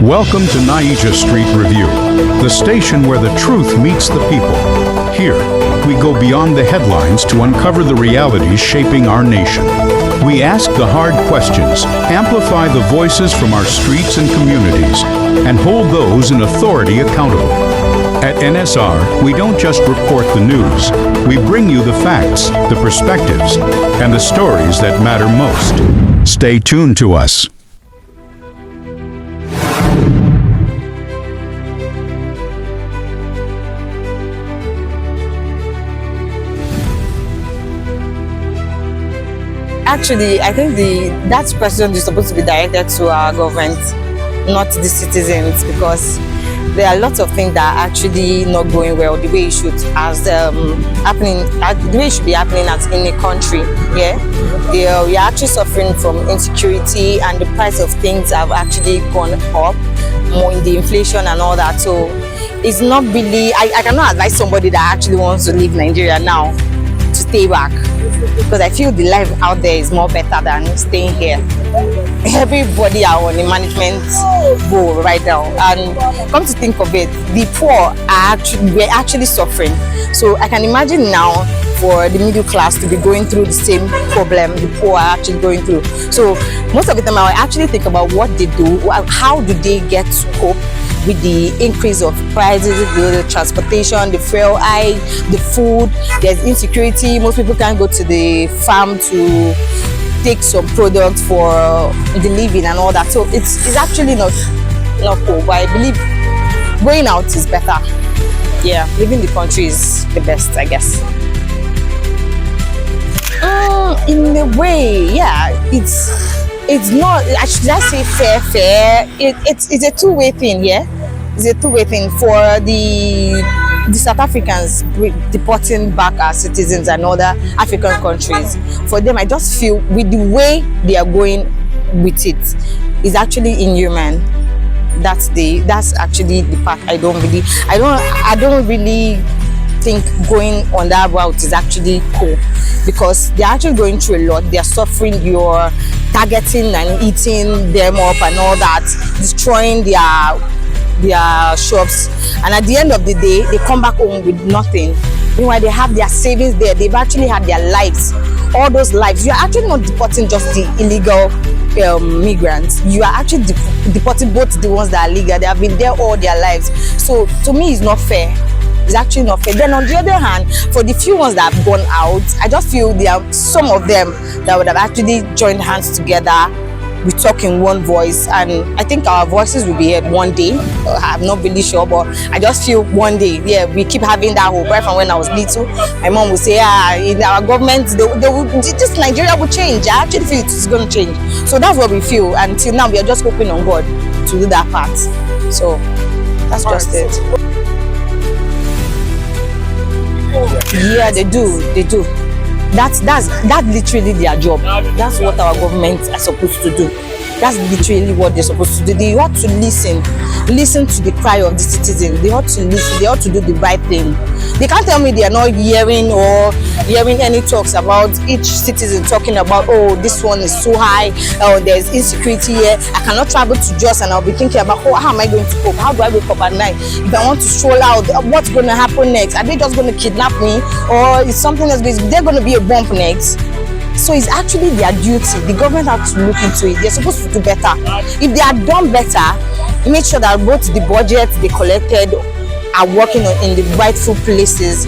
Welcome to Naija Street Review, the station where the truth meets the people. Here, we go beyond the headlines to uncover the realities shaping our nation. We ask the hard questions, amplify the voices from our streets and communities, and hold those in authority accountable. At NSR, we don't just report the news. We bring you the facts, the perspectives, and the stories that matter most. Stay tuned to us. Actually, I think that question is supposed to be directed to our government, not the citizens, because there are lots of things that are actually not going well the way it should, the way it should be happening as in a country. Yeah, we are actually suffering from insecurity, and the price of things have actually gone up more in the inflation and all that. So it's not really. I cannot advise somebody that actually wants to leave Nigeria now to stay back, because I feel the life out there is more better than staying here. Everybody are on a management goal right now, and come to think of it, the poor we're actually suffering. So I can imagine now for the middle class to be going through the same problem the poor are actually going through. So most of the time I actually think about what they do, how do they get to cope with the increase of prices, the transportation, the fuel hike, the food. There's insecurity. Most people can't go to the farm to take some products for the living and all that. So it's actually not cool. But I believe going out is better. Yeah, living the country is the best, I guess. In a way, yeah, it's not, should I say fair? It's a two-way thing, yeah? It's a two-way thing for the South Africans deporting back our citizens and other African countries. For them, I just feel with the way they are going with it is actually inhuman. That's actually the part I don't really think going on that route is actually cool, because they're actually going through a lot. They're suffering. You're targeting and eating them up and all that, destroying their shops, and at the end of the day they come back home with nothing. Meanwhile, they have their savings there. They've actually had their lives, all those lives. You're actually not deporting just the illegal migrants. You are actually deporting both the ones that are legal. They have been there all their lives. So to me, it's not fair. It's actually not fair. Then on the other hand, for the few ones that have gone out, I just feel there are some of them that would have actually joined hands together. We talk in one voice, and I think our voices will be heard one day. I'm not really sure, but I just feel one day, yeah, we keep having that hope. Right from when I was little, my mom would say, in our government, this Nigeria will change. I actually feel it's going to change. So that's what we feel. Until now, we are just hoping on God to do that part. So that's just it. Yeah, they do. That's literally their job. That's what our governments are supposed to do. That's literally what they're supposed to do. They ought to listen to the cry of the citizens. They ought to listen. They ought to do the right thing. They can't tell me they are not hearing any talks about each citizen talking about, oh, this one is so high, or there's insecurity here. I cannot travel to Jos, and I'll be thinking about, oh, how am I going to cope? How do I wake up at night? If I want to stroll out, what's going to happen next? Are they just going to kidnap me, or is something else? They're going to be a bump next. So it's actually their duty. The government has to look into it. They're supposed to do better. If they had done better, make sure that both the budget they collected are working in the rightful places.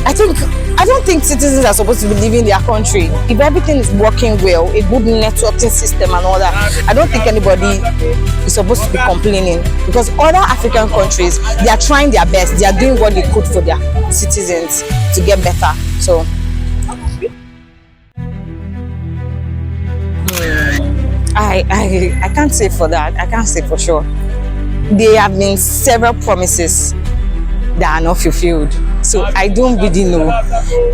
I don't think citizens are supposed to be leaving their country. If everything is working well, a good networking system and all that, I don't think anybody is supposed to be complaining, because other African countries, they are trying their best. They are doing what they could for their citizens to get better. So I can't say for that. I can't say for sure. There have been several promises that are not fulfilled. So I don't really know.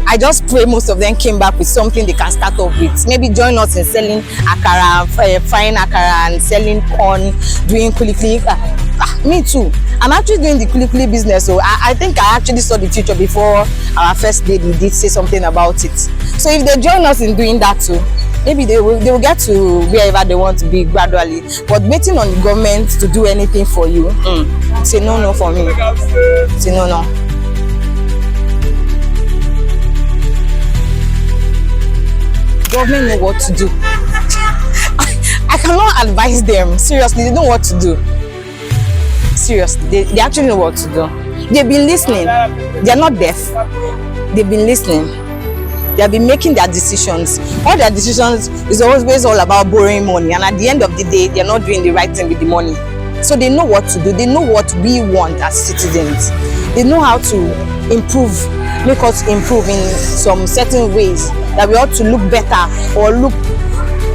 I just pray most of them came back with something they can start off with. Maybe join us in selling akara, frying akara and selling corn, doing kulikuli. Me too. I'm actually doing the kulikuli business, so I think I actually saw the future before our first day. We did say something about it. So if they join us in doing that too, maybe they will get to wherever they want to be gradually. But waiting on the government to do anything for you, it's a no for me. It's a no. Government know what to do. I cannot advise them. Seriously, they know what to do. Seriously, they actually know what to do. They've been listening. They're not deaf. They've been listening. They have been making their decisions. All their decisions is always all about borrowing money, and at the end of the day, they're not doing the right thing with the money. So they know what to do. They know what we want as citizens. They know how to improve, make us improve in some certain ways that we ought to look better or look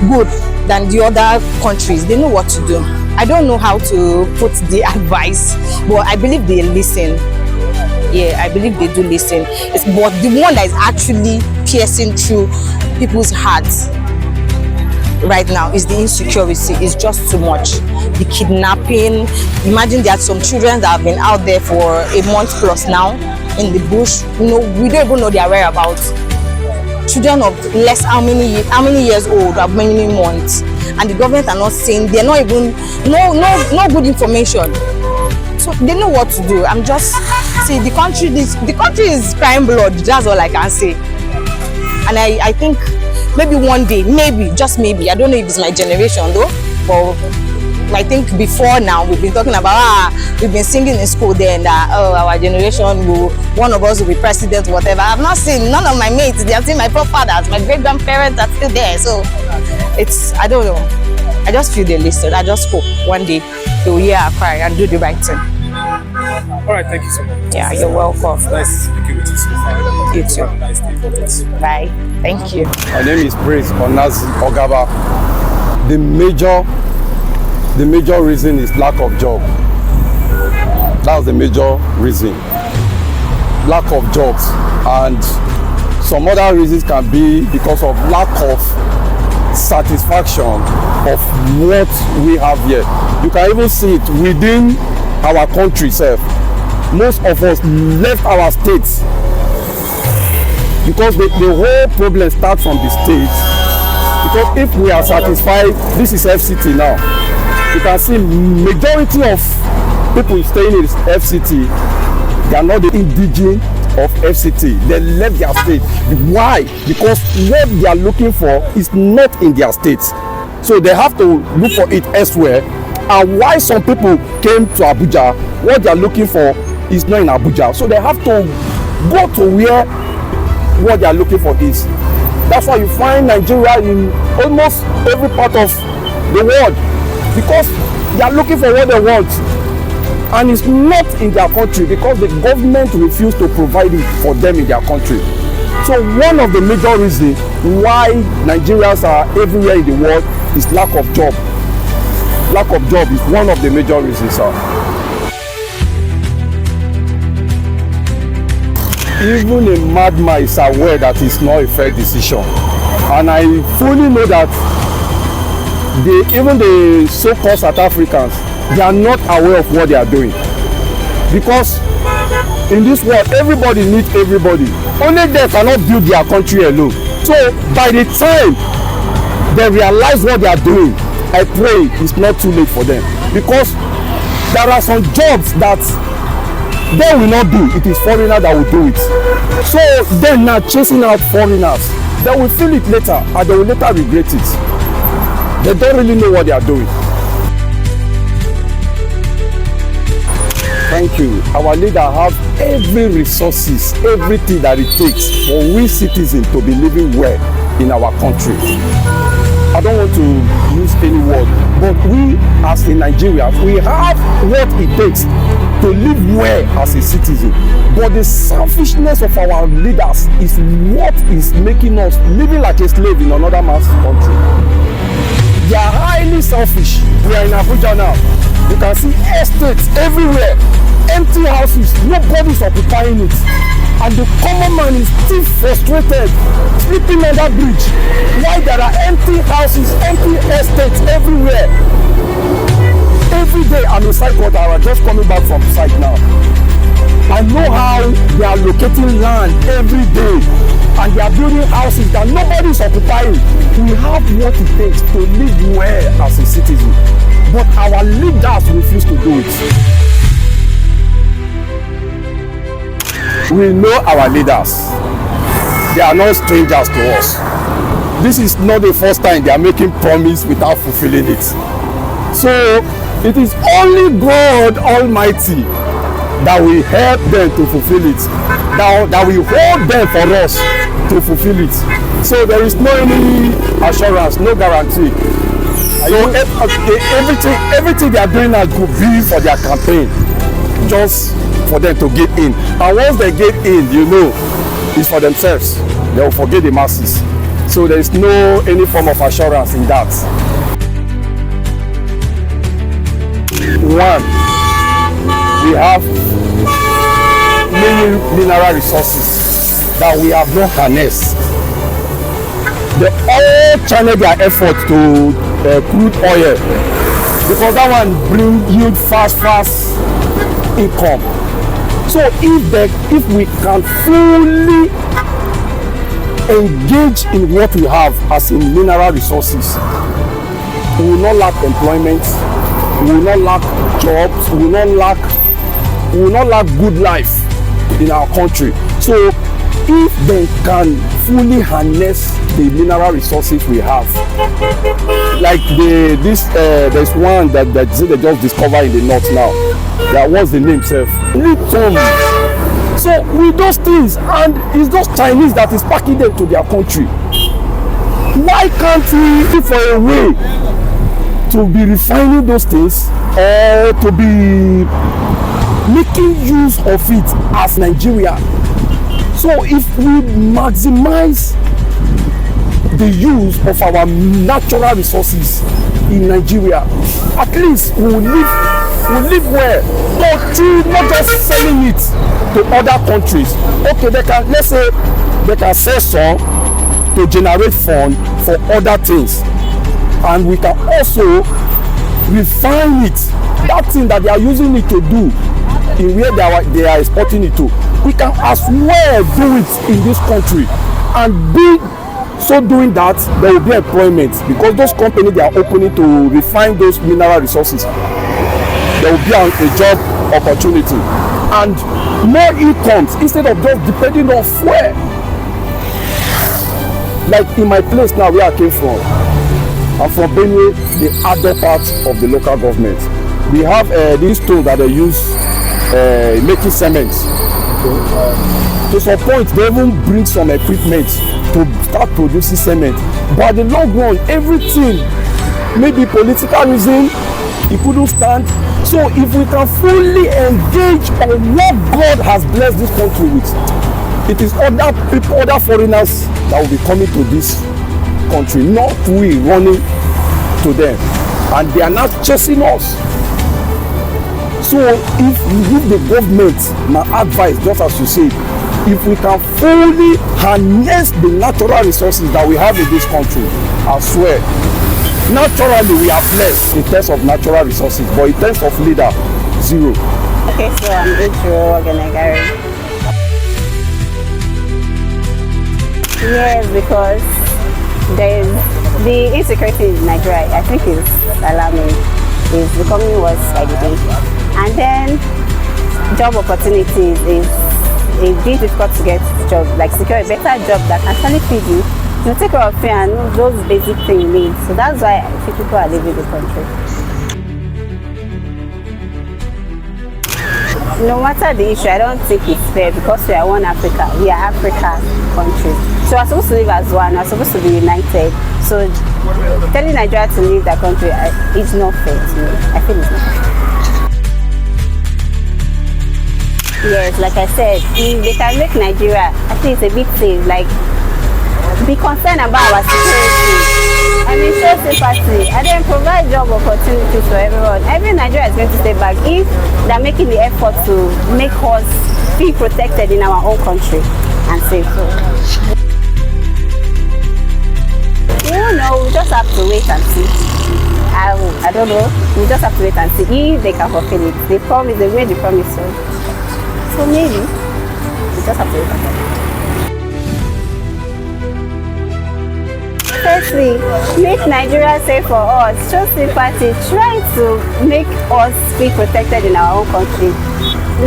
good than the other countries. They know what to do. I don't know how to put the advice, but I believe they listen. Yeah, I believe they do listen. But the one that is actually piercing through people's hearts right now is the insecurity. It's just too much. The kidnapping. Imagine there are some children that have been out there for a month plus now in the bush. We don't even know their whereabouts. Children of less how many years old, how many months, and the government are not saying. They're not even no good information. So they know what to do. I'm just see the country is crying blood. That's all I can say. And I think maybe one day, maybe just maybe, I don't know if it's my generation though, but I think before now we've been talking about we've been singing in school then that our generation one of us will be president, whatever. I've not seen none of my mates. They have seen my forefathers, my great grandparents are still there. So it's, I don't know. I just feel they listen. I just hope one day they will hear our cry and do the right thing. All right, thank you so much. Yeah, you're welcome. Nice speaking with you so far. You too. Have a nice day. Bye. Thank you. My name is Praise Onazi Ogaba. The major reason is lack of job. That's the major reason. Lack of jobs, and some other reasons can be because of lack of satisfaction of what we have here. You can even see it within our country itself. Most of us left our states because the whole problem starts from the states. Because if we are satisfied, this is FCT now. You can see majority of people staying in FCT, they are not the indigenous of FCT. They left their state. Why? Because what they are looking for is not in their states. So they have to look for it elsewhere. And why some people came to Abuja, what they are looking for is not in Abuja. So they have to go to where what they are looking for is. That's why you find Nigeria in almost every part of the world, because they are looking for what they want, and it's not in their country because the government refused to provide it for them in their country. So one of the major reasons why Nigerians are everywhere in the world is lack of job. Lack of job is one of the major reasons, sir. Even a madman is aware that it's not a fair decision, and I fully know that even the so-called South Africans, they are not aware of what they are doing, because in this world everybody needs everybody. Only they cannot build their country alone. So by the time they realize what they are doing, I pray it's not too late for them, because there are some jobs that they will not do. It is foreigners that will do it. So they're not chasing out foreigners. They will feel it later, and they will later regret it. They don't really know what they are doing. Thank you. Our leader have every resources, everything that it takes for we citizens to be living well in our country. I don't want to use any word, but we as in Nigeria, we have what it takes to live well as a citizen. But the selfishness of our leaders is what is making us living like a slave in another man's country. They are highly selfish. We are in Abuja now. You can see estates everywhere, empty houses, nobody's occupying it. And the common man is still frustrated, sleeping on that bridge. Why there are empty houses, empty estates everywhere. Every day I'm in site quarter, I'm just coming back from site now. I know how they are locating land every day and they are building houses that nobody is occupying. We have what it takes to live well as a citizen, but our leaders refuse to do it. We know our leaders. They are not strangers to us. This is not the first time they are making promise without fulfilling it. So it is only God Almighty that will help them to fulfill it, that will hold them for us to fulfill it. So there is no any assurance, no guarantee. So everything they are doing now could be for their campaign, just for them to get in. And once they get in, you know, it's for themselves. They will forget the masses. So there is no any form of assurance in that. One, we have many mineral resources that we have not harnessed. They all channel their effort to crude oil because that one bring yield fast income. So if we can fully engage in what we have as in mineral resources, we will not lack employment, we will not lack jobs, we will not lack good life in our country. So if they can fully harness the mineral resources we have, like there's one that they just discovered in the north now. That was the name self. Lithium. So with those things, and it's those Chinese that is packing them to their country. Why can't we look for a way to be refining those things or to be making use of it as Nigeria? So if we maximize the use of our natural resources in Nigeria, at least we will live well. Not just selling it to other countries. Okay, let's say they can sell some to generate funds for other things, and we can also refine it. That thing that they are using it to do in where they are exporting it to, we can as well do it in this country, and so doing that, there will be employment because those companies they are opening to refine those mineral resources. There will be a job opportunity and more incomes instead of just depending on fuel. Like in my place now where I came from, I'm from Benue, the other part of the local government. We have these tools that they use making cement. To some point, they even bring some equipment to start producing cement. But the long run, everything, maybe political reason, it couldn't stand. So if we can fully engage on what God has blessed this country with, it is other people, other foreigners that will be coming to this country, not we running to them. And they are not chasing us. So if the government, my advice, just as you say, if we can fully harness the natural resources that we have in this country, I swear, naturally we are blessed in terms of natural resources, but in terms of leader, zero. Okay, so I'm Intro Ogenegari. Yes, because there is the insecurity in Nigeria, I think is alarming. Is becoming worse by the day. And then job opportunities is difficult to get job, like secure a better job that can actually feed you, to take care of you and those basic things you need. So that's why I think people are leaving the country. No matter the issue, I don't think it's fair because we are one Africa. We are Africa countries. So we're supposed to live as one. We're supposed to be united. So telling Nigeria to leave that country is not fair to me. I feel it's not fair. Yes, like I said, if they can make Nigeria, I think it's a big thing. Like, be concerned about our security. I mean, show sympathy and then provide job opportunities for everyone. Every Nigeria is going to stay back if they're making the effort to make us feel protected in our own country and safe. So, you know, we just have to wait and see. I don't know. We just have to wait and see if they can fulfill it. The promise, they made the promise. So. So maybe we just have to look at it. Firstly, make Nigeria safe for us. Show sympathy. Try to make us feel protected in our own country.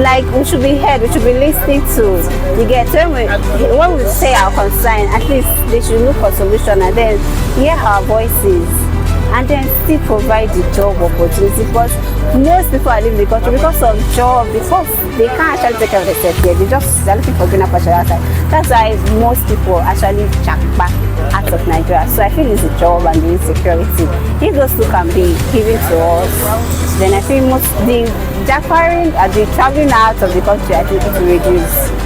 Like, we should be heard, we should be listening to. You get, when we say our concern, at least they should look for solution and then hear our voices and then still provide the job opportunity, because most people are leaving the country because of job, because they can't actually take care of themselves here. They're looking for greener pasture outside. That's why most people actually Jakpa out of Nigeria. So I feel it's the job and the insecurity. If those two can be given to us, then I feel the Jakparing and the traveling out of the country, I think it will reduce.